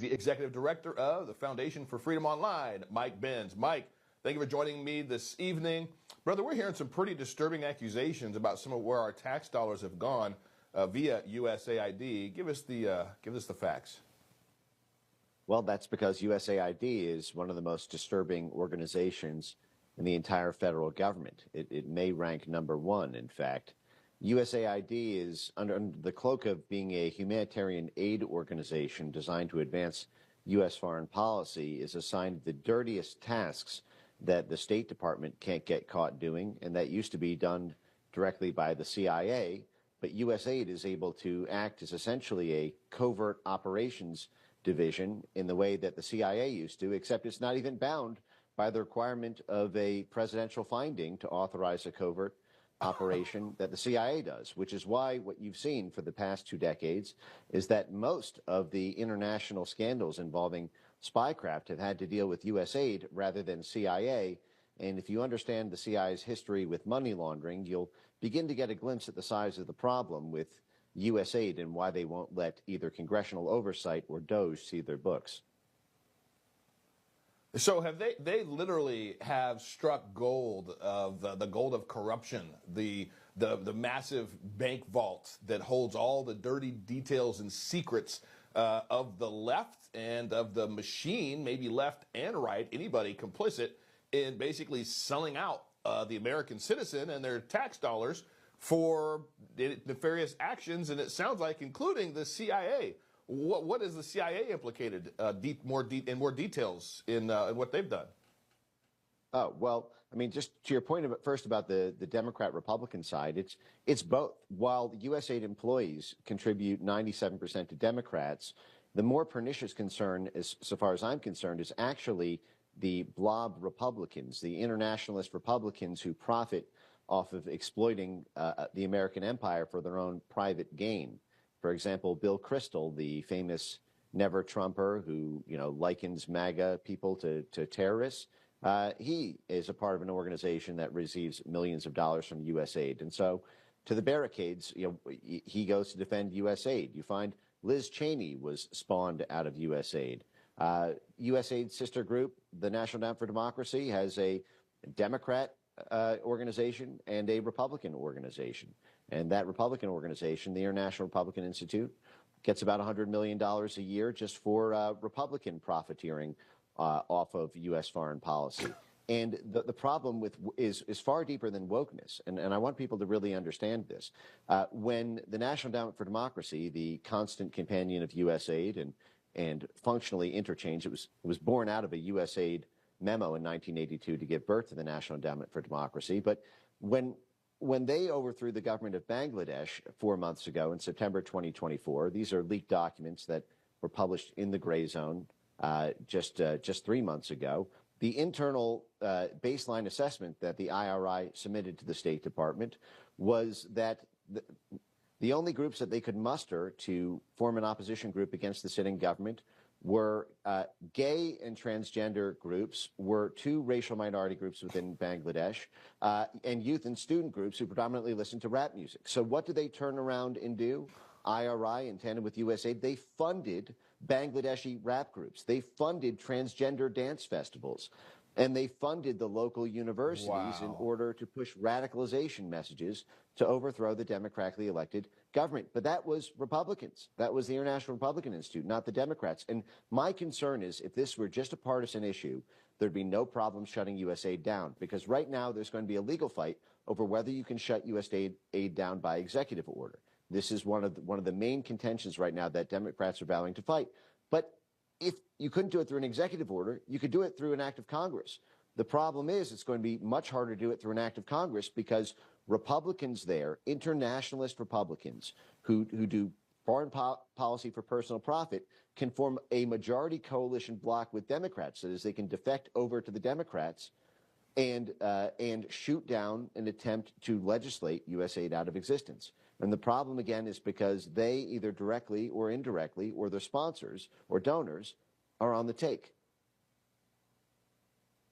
The executive director of the Foundation for Freedom Online, Mike Benz. Mike, thank you for joining me this evening. Brother, we're hearing some pretty disturbing accusations about some of where our tax dollars have gone via USAID. Give us the facts. Well, that's because USAID is one of the most disturbing organizations in the entire federal government. It may rank number one, in fact. USAID is under the cloak of being a humanitarian aid organization designed to advance U.S. foreign policy, is assigned the dirtiest tasks that the State Department can't get caught doing, and that used to be done directly by the CIA. But USAID is able to act as essentially a covert operations division in the way that the CIA used to, except it's not even bound by the requirement of a presidential finding to authorize a covert operation that the CIA does, which is why what you've seen for the past 2 decades is that most of the international scandals involving spycraft have had to deal with USAID rather than CIA. And if you understand the CIA's history with money laundering, you'll begin to get a glimpse at the size of the problem with USAID and why they won't let either congressional oversight or DOJ see their books. So have they literally have struck gold of the gold of corruption, the massive bank vault that holds all the dirty details and secrets of the left and of the machine, maybe left and right, anybody complicit in basically selling out the American citizen and their tax dollars for nefarious actions, and it sounds like including the CIA. What is the CIA implicated in more details in what they've done? Oh, well, I mean, just to your point first about the Democrat-Republican side, it's both. While the USAID employees contribute 97% to Democrats, the more pernicious concern, so far as I'm concerned, is actually the blob Republicans, the internationalist Republicans who profit off of exploiting the American empire for their own private gain. For example, Bill Kristol, the famous never Trumper who, likens MAGA people to terrorists, he is a part of an organization that receives millions of dollars from USAID. And so to the barricades, he goes to defend USAID. You find Liz Cheney was spawned out of USAID. USAID's sister group, the National Endowment for Democracy, has a Democrat organization and a Republican organization. And that Republican organization, the International Republican Institute, gets about $100 million a year just for Republican profiteering off of U.S. foreign policy. And the problem is far deeper than wokeness. And I want people to really understand this. When the National Endowment for Democracy, the constant companion of USAID and functionally interchanged, it was born out of a USAID memo in 1982 to give birth to the National Endowment for Democracy. But when they overthrew the government of Bangladesh 4 months ago in September 2024, these are leaked documents that were published in the gray zone just 3 months ago. The internal baseline assessment that the IRI submitted to the State Department was that the only groups that they could muster to form an opposition group against the sitting government were gay and transgender groups, were 2 racial minority groups within Bangladesh, and youth and student groups who predominantly listen to rap music. So what do they turn around and do? IRI, in tandem with USAID, they funded Bangladeshi rap groups. They funded transgender dance festivals. And they funded the local universities in order to push radicalization messages to overthrow the democratically elected government. But that was Republicans. That was the International Republican Institute, not the Democrats. And my concern is if this were just a partisan issue, there'd be no problem shutting USAID down. Because right now there's going to be a legal fight over whether you can shut USAID down by executive order. This is one of the main contentions right now that Democrats are vowing to fight. But if you couldn't do it through an executive order, you could do it through an act of Congress. The problem is it's going to be much harder to do it through an act of Congress because Republicans there, internationalist Republicans who do foreign policy for personal profit, can form a majority coalition bloc with Democrats. That is, they can defect over to the Democrats and shoot down an attempt to legislate USAID out of existence. And the problem, again, is because they either directly or indirectly, or their sponsors or donors, are on the take.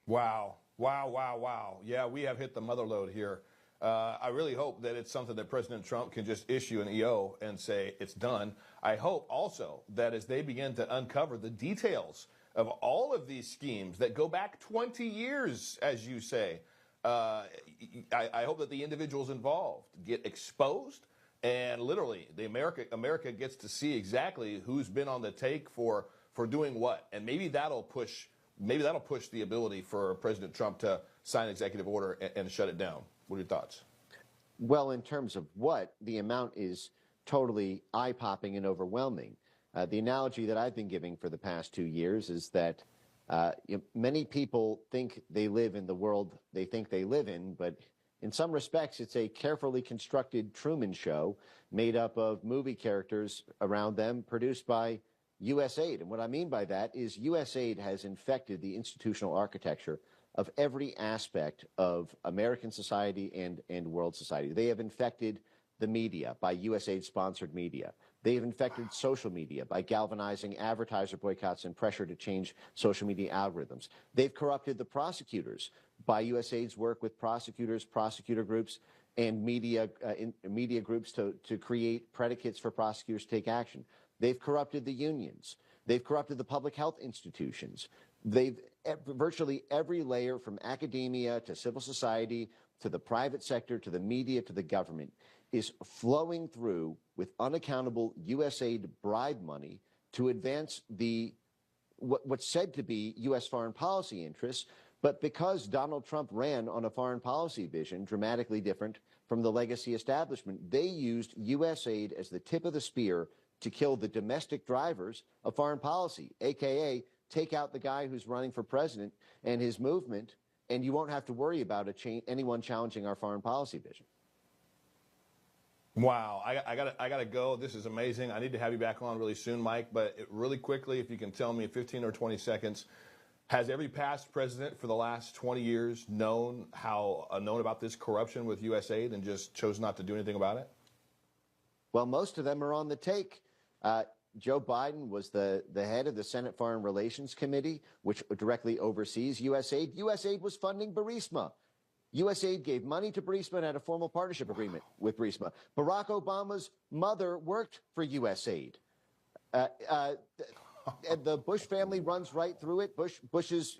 Wow. Wow, wow, wow. Yeah, we have hit the mother lode here I really hope that it's something that President Trump can just issue an EO and say it's done. I hope also that as they begin to uncover the details of all of these schemes that go back 20 years, as you say, I hope that the individuals involved get exposed, and literally the America gets to see exactly who's been on the take for doing what, and maybe that'll push the ability for President Trump to sign an executive order and shut it down. What are your thoughts? Well, in terms of what, the amount is totally eye-popping and overwhelming. The analogy that I've been giving for the past 2 years is that many people think they live in the world they think they live in, but in some respects, it's a carefully constructed Truman Show made up of movie characters around them, produced by USAID. And what I mean by that is USAID has infected the institutional architecture of every aspect of American society and world society. They have infected the media by USAID-sponsored media. They have infected social media by galvanizing advertiser boycotts and pressure to change social media algorithms. They've corrupted the prosecutors by USAID's work with prosecutors, prosecutor groups, and media groups to create predicates for prosecutors to take action. They've corrupted the unions. They've corrupted the public health institutions. They've virtually every layer, from academia to civil society to the private sector to the media to the government, is flowing through with unaccountable USAID bribe money to advance what's said to be U.S. foreign policy interests. But because Donald Trump ran on a foreign policy vision dramatically different from the legacy establishment, they used USAID as the tip of the spear to kill the domestic drivers of foreign policy, a.k.a. take out the guy who's running for president and his movement, and you won't have to worry about anyone challenging our foreign policy vision. Wow, I gotta go. This is amazing. I need to have you back on really soon, Mike. But really quickly, if you can tell me in 15 or 20 seconds, has every past president for the last 20 years known about this corruption with USAID and just chose not to do anything about it? Well, most of them are on the take. Joe Biden was the head of the Senate Foreign Relations Committee, which directly oversees USAID. USAID was funding Burisma. USAID gave money to Burisma and had a formal partnership agreement with Burisma. Barack Obama's mother worked for USAID. And the Bush family runs right through it. Bush's,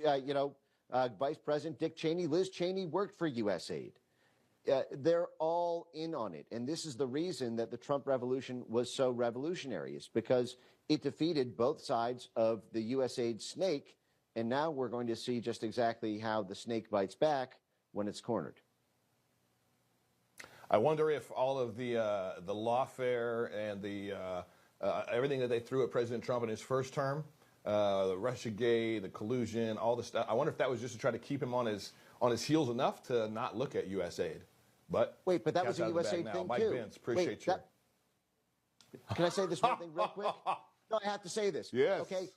Vice President Dick Cheney, Liz Cheney worked for USAID. They're all in on it. And this is the reason that the Trump revolution was so revolutionary. It's because it defeated both sides of the USAID snake. And now we're going to see just exactly how the snake bites back when it's cornered. I wonder if all of the lawfare and the everything that they threw at President Trump in his first term, the Russiagate, the collusion, all the stuff, I wonder if that was just to try to keep him on his heels enough to not look at USAID. But wait, but that was a USAID thing Mike too. Benz, appreciate you. Can I say this one thing real quick? No, I have to say this. Yes. Okay.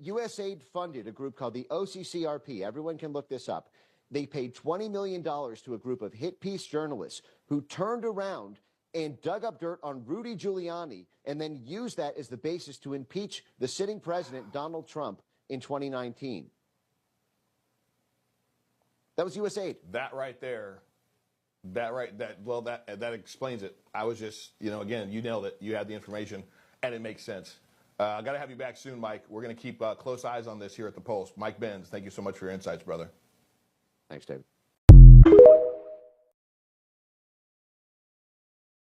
USAID funded a group called the OCCRP. Everyone can look this up. They paid $20 million to a group of hit piece journalists who turned around and dug up dirt on Rudy Giuliani and then used that as the basis to impeach the sitting president, Donald Trump, in 2019. That was USAID. That right there, that explains it. I was just, again, you nailed it. You had the information, and it makes sense. I got to have you back soon, Mike. We're going to keep close eyes on this here at the Pulse. Mike Benz, thank you so much for your insights, brother. Thanks, David.